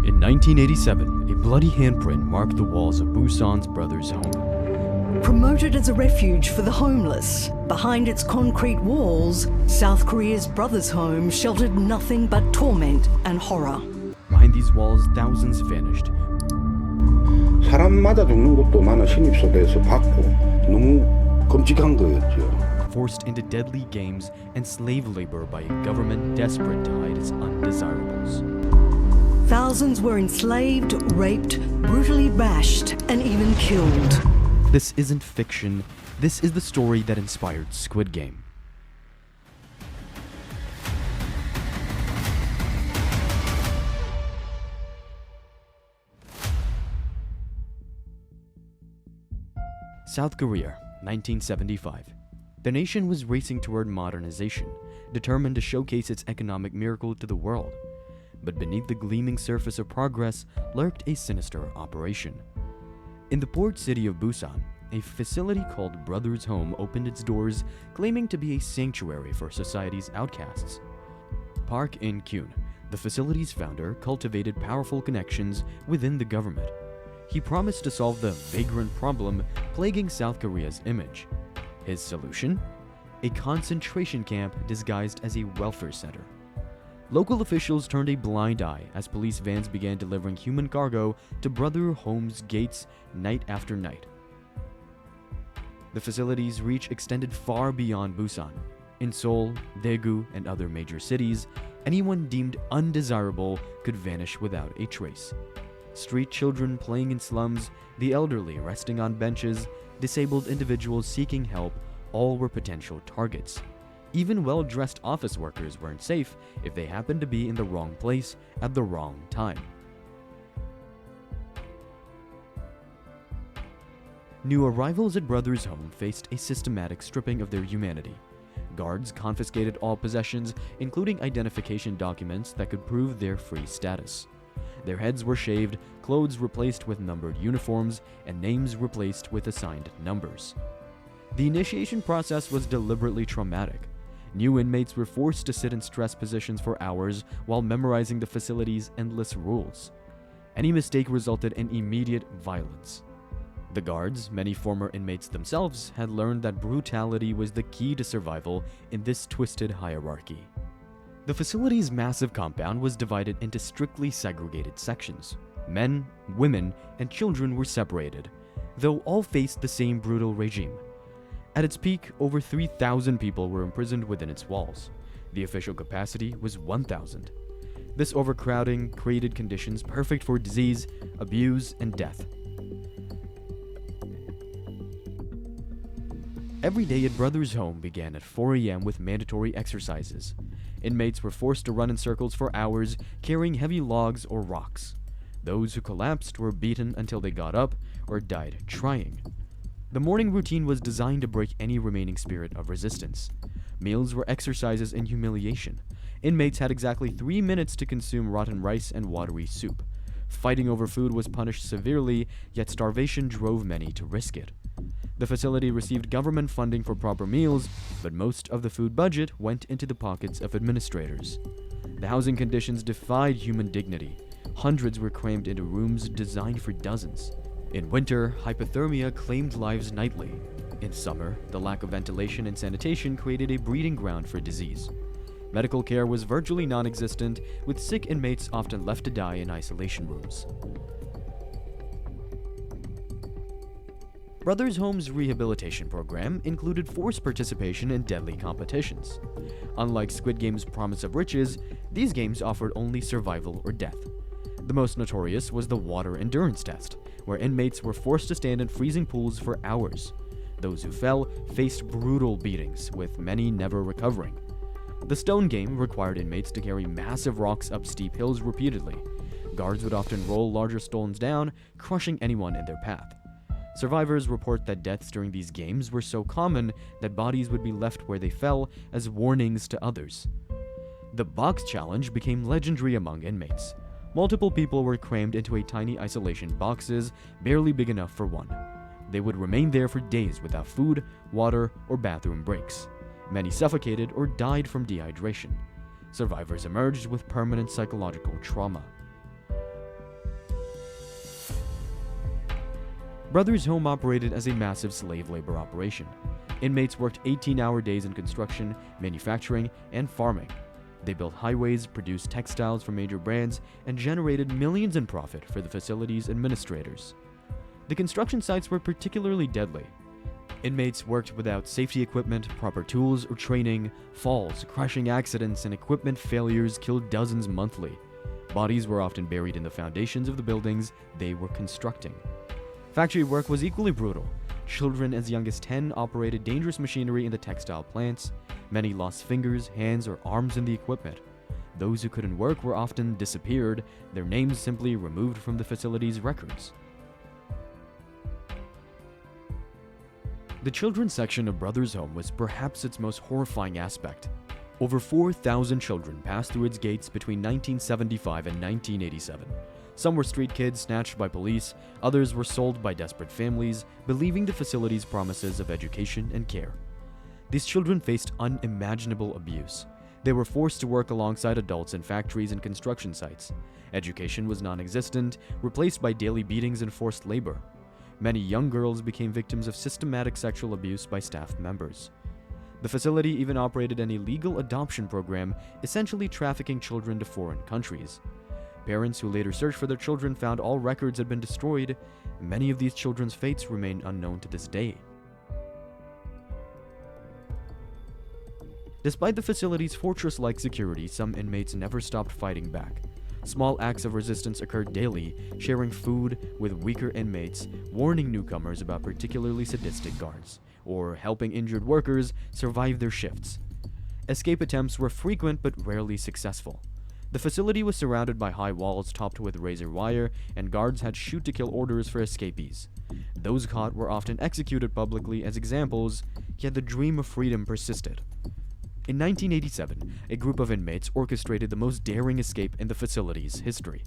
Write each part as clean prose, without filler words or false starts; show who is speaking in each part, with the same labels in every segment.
Speaker 1: In 1987, a bloody handprint marked the walls of Busan's brothers' home.
Speaker 2: Promoted as a refuge for the homeless, behind its concrete walls, South Korea's brothers' home sheltered nothing but torment and horror.
Speaker 1: Behind these walls, thousands vanished.
Speaker 3: 사람 맞아 죽는 것도 나는 신입소대에서 봤고 너무 끔찍한 거였죠.
Speaker 1: Forced into deadly games and slave labor by a government desperate to hide its undesirables.
Speaker 2: Thousands were enslaved, raped, brutally bashed, and even killed.
Speaker 1: This isn't fiction. This is the story that inspired Squid Game. South Korea, 1975. The nation was racing toward modernization, determined to showcase its economic miracle to the world. But beneath the gleaming surface of progress lurked a sinister operation. In the port city of Busan, a facility called Brothers Home opened its doors, claiming to be a sanctuary for society's outcasts. Park In-kyun, the facility's founder, cultivated powerful connections within the government. He promised to solve the vagrant problem plaguing South Korea's image. His solution? A concentration camp disguised as a welfare center. Local officials turned a blind eye as police vans began delivering human cargo to Brother Home's gates night after night. The facility's reach extended far beyond Busan. In Seoul, Daegu, and other major cities, anyone deemed undesirable could vanish without a trace. Street children playing in slums, the elderly resting on benches, disabled individuals seeking help, all were potential targets. Even well-dressed office workers weren't safe if they happened to be in the wrong place at the wrong time. New arrivals at Brothers Home faced a systematic stripping of their humanity. Guards confiscated all possessions, including identification documents that could prove their free status. Their heads were shaved, clothes replaced with numbered uniforms, and names replaced with assigned numbers. The initiation process was deliberately traumatic. New inmates were forced to sit in stress positions for hours while memorizing the facility's endless rules. Any mistake resulted in immediate violence. The guards, many former inmates themselves, had learned that brutality was the key to survival in this twisted hierarchy. The facility's massive compound was divided into strictly segregated sections. Men, women, and children were separated, though all faced the same brutal regime. At its peak, over 3,000 people were imprisoned within its walls. The official capacity was 1,000. This overcrowding created conditions perfect for disease, abuse, and death. Every day at Brothers Home began at 4 a.m. with mandatory exercises. Inmates were forced to run in circles for hours, carrying heavy logs or rocks. Those who collapsed were beaten until they got up or died trying. The morning routine was designed to break any remaining spirit of resistance. Meals were exercises in humiliation. Inmates had exactly 3 minutes to consume rotten rice and watery soup. Fighting over food was punished severely, yet starvation drove many to risk it. The facility received government funding for proper meals, but most of the food budget went into the pockets of administrators. The housing conditions defied human dignity. Hundreds were crammed into rooms designed for dozens. In winter, hypothermia claimed lives nightly. In summer, the lack of ventilation and sanitation created a breeding ground for disease. Medical care was virtually non-existent, with sick inmates often left to die in isolation rooms. Brothers Home's rehabilitation program included forced participation in deadly competitions. Unlike Squid Game's promise of riches, these games offered only survival or death. The most notorious was the water endurance test, where inmates were forced to stand in freezing pools for hours. Those who fell faced brutal beatings, with many never recovering. The stone game required inmates to carry massive rocks up steep hills repeatedly. Guards would often roll larger stones down, crushing anyone in their path. Survivors report that deaths during these games were so common that bodies would be left where they fell as warnings to others. The box challenge became legendary among inmates. Multiple people were crammed into a tiny isolation boxes, barely big enough for one. They would remain there for days without food, water, or bathroom breaks. Many suffocated or died from dehydration. Survivors emerged with permanent psychological trauma. Brothers Home operated as a massive slave labor operation. Inmates worked 18-hour days in construction, manufacturing, and farming. They built highways, produced textiles for major brands, and generated millions in profit for the facility's administrators. The construction sites were particularly deadly. Inmates worked without safety equipment, proper tools, or training. Falls, crushing accidents, and equipment failures killed dozens monthly. Bodies were often buried in the foundations of the buildings they were constructing. Factory work was equally brutal. Children as young as 10 operated dangerous machinery in the textile plants. Many lost fingers, hands, or arms in the equipment. Those who couldn't work were often disappeared, their names simply removed from the facility's records. The children's section of Brothers Home was perhaps its most horrifying aspect. Over 4,000 children passed through its gates between 1975 and 1987. Some were street kids snatched by police, others were sold by desperate families, believing the facility's promises of education and care. These children faced unimaginable abuse. They were forced to work alongside adults in factories and construction sites. Education was non-existent, replaced by daily beatings and forced labor. Many young girls became victims of systematic sexual abuse by staff members. The facility even operated an illegal adoption program, essentially trafficking children to foreign countries. Parents who later searched for their children found all records had been destroyed, and many of these children's fates remain unknown to this day. Despite the facility's fortress-like security, some inmates never stopped fighting back. Small acts of resistance occurred daily, sharing food with weaker inmates, warning newcomers about particularly sadistic guards, or helping injured workers survive their shifts. Escape attempts were frequent but rarely successful. The facility was surrounded by high walls topped with razor wire, and guards had shoot-to-kill orders for escapees. Those caught were often executed publicly as examples, yet the dream of freedom persisted. In 1987, a group of inmates orchestrated the most daring escape in the facility's history.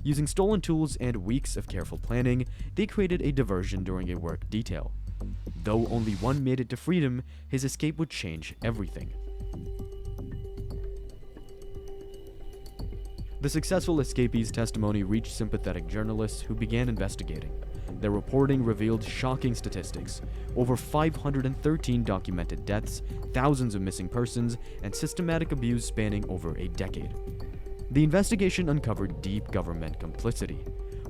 Speaker 1: Using stolen tools and weeks of careful planning, they created a diversion during a work detail. Though only one made it to freedom, his escape would change everything. The successful escapee's testimony reached sympathetic journalists who began investigating. Their reporting revealed shocking statistics: over 513 documented deaths, thousands of missing persons, and systematic abuse spanning over a decade. The investigation uncovered deep government complicity.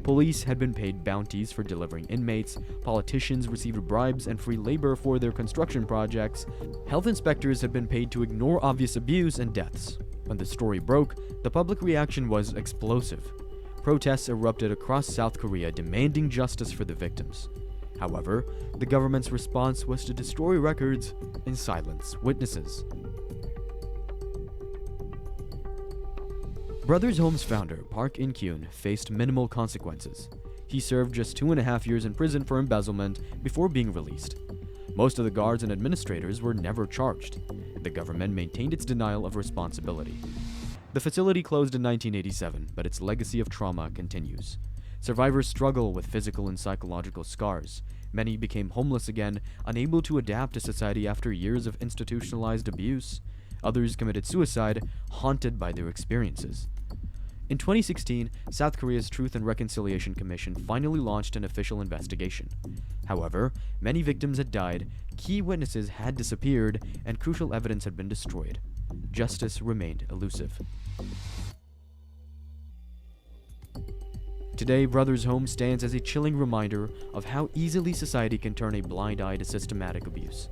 Speaker 1: Police had been paid bounties for delivering inmates, politicians received bribes and free labor for their construction projects, health inspectors had been paid to ignore obvious abuse and deaths. When the story broke, the public reaction was explosive. Protests erupted across South Korea demanding justice for the victims. However, the government's response was to destroy records and silence witnesses. Brothers Home's founder, Park In-kyun, faced minimal consequences. He served just 2.5 years in prison for embezzlement before being released. Most of the guards and administrators were never charged. The government maintained its denial of responsibility. The facility closed in 1987, but its legacy of trauma continues. Survivors struggle with physical and psychological scars. Many became homeless again, unable to adapt to society after years of institutionalized abuse. Others committed suicide, haunted by their experiences. In 2016, South Korea's Truth and Reconciliation Commission finally launched an official investigation. However, many victims had died, key witnesses had disappeared, and crucial evidence had been destroyed. Justice remained elusive. Today, Brothers Home stands as a chilling reminder of how easily society can turn a blind eye to systematic abuse.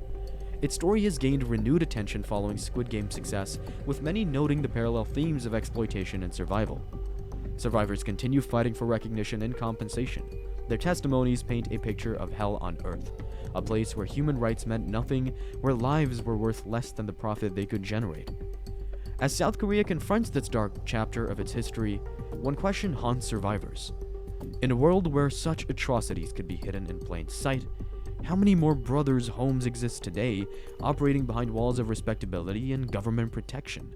Speaker 1: Its story has gained renewed attention following Squid Game's success, with many noting the parallel themes of exploitation and survival. Survivors continue fighting for recognition and compensation. Their testimonies paint a picture of hell on earth, a place where human rights meant nothing, where lives were worth less than the profit they could generate. As South Korea confronts this dark chapter of its history, one question haunts survivors. In a world where such atrocities could be hidden in plain sight, how many more Brothers Homes exist today, operating behind walls of respectability and government protection?